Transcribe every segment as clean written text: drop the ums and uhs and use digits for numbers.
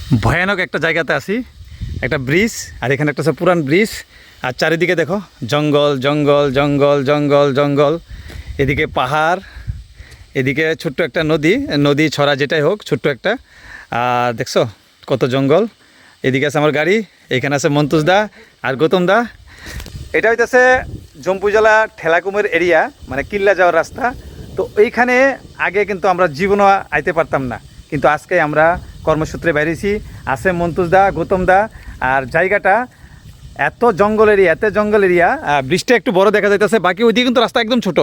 ভয়ানক একটা জায়গাতে আছি, একটা ব্রিজ, আর এখানে একটা পুরান ব্রিজ, আর চারিদিকে দেখো জঙ্গল জঙ্গল জঙ্গল জঙ্গল জঙ্গল, এদিকে পাহাড়, এদিকে ছোট্ট একটা নদী, নদী ছড়া যেটাই হোক, ছোট্ট একটা। আর দেখছো কত জঙ্গল। এদিকে আছে আমার গাড়ি, এখানে আছে মন্তুজদা আর গৌতমদা। এটা হইতেছে জম্পু জেলা ঠেলাকুমের এরিয়া, মানে কিল্লা যাওয়ার রাস্তা। তো এইখানে আগে কিন্তু আমরা জীবনও আইতে পারতাম না, কিন্তু আজকে আমরা কর্মসূত্রে বেরিয়েছি। আছে মন্তুজদা, গৌতমদা, আর জায়গাটা এত জঙ্গল এরিয়া, এত জঙ্গল এরিয়া। বৃষ্টি একটু বড় দেখা যাইতেছে, বাকি ওইদিকে কিন্তু রাস্তা একদম ছোট,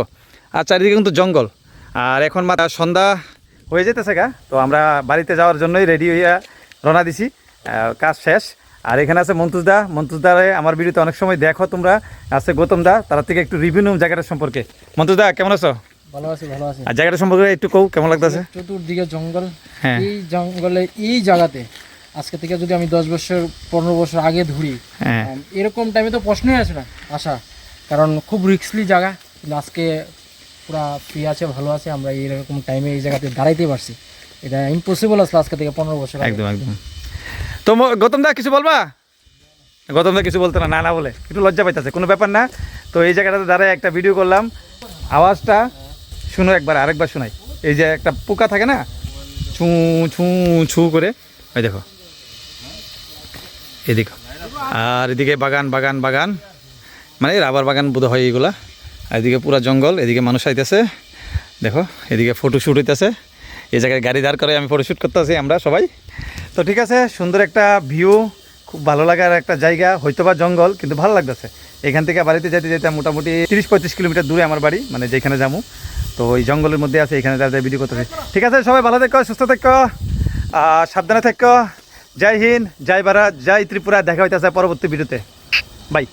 আর চারিদিকে কিন্তু জঙ্গল। আর এখন সন্ধ্যা হয়ে যেতেছে গা, তো আমরা বাড়িতে যাওয়ার জন্যই রেডি হইয়া রওনা দিছি, কাজ শেষ। আর এখানে আছে মন্তুজদারে আমার ভিডিওতে অনেক সময় দেখো তোমরা। আছে গৌতমদা, তার থেকে একটু রিভিউ নিউ জায়গাটা সম্পর্কে। মন্তুজদা কেমন আছো? ভালো আছি, ভালো আছি। আর জায়গাটা সম্পর্কে একটু কও, কেমন লাগতেছে? চতুর্দিকে জঙ্গল। হ্যাঁ। এই জঙ্গলে এই জায়গাতে আজকে থেকে যদি আমি 10 বছর 15 বছর আগে ধরি, হ্যাঁ, এরকম টাইমে তো প্রশ্নই আসে না আসা, কারণ খুব রিস্কলি জায়গা। কিন্তু আজকে পুরা ফ্রি আছে, ভালো আছে, আমরা এইরকম টাইমে এই জায়গাতে দাঁড়াইতে পারছি। এটা ইম্পসিবল আসলে আজকে থেকে 15 বছর আগে। একদম একদম। তো গৌতমদা কিছু বলবা? গৌতমদা কিছু বলতে না, না বলে একটু লজ্জা পাইতেছে, কোনো ব্যাপার না। তো এই জায়গাটাতে দাঁড়ায় একটা ভিডিও করলাম, আওয়াজটা শুনো একবার, আরেকবার শোনাই। এই যে একটা পোকা থাকে না, ছু ছু ছু করে, ওই দেখো এদিকে। আর এদিকে বাগান বাগান বাগান, মানে রাবার বাগান বোধ হয় এইগুলা। আর এদিকে পুরা জঙ্গল, এদিকে মানুষ আইতেছে দেখো, এদিকে ফটোশ্যুট হইতেছে। এই জায়গায় গাড়ি দাঁড় করে আমি ফটোশ্যুট করতে আছি আমরা সবাই। তো ঠিক আছে, সুন্দর একটা ভিউ, খুব ভালো লাগার একটা জায়গা, হয়তো বা জঙ্গল, কিন্তু ভালো লাগতেছে। এখান থেকে বাড়িতে যেতে যেতে মোটামুটি 30-35 কিলোমিটার দূরে আমার বাড়ি, মানে যেখানে যাবো। তো ওই জঙ্গলের মধ্যে আছে, এখানে যাতে ভিডিও করতেছি। ঠিক আছে, সবাই ভালো থেকো, সুস্থ থেকো, সাবধানে থেকো। জয় হিন্দ, জয় ভারত, জয় ত্রিপুরা। দেখা হইতেছে পরবর্তী ভিডিওতে। বাই।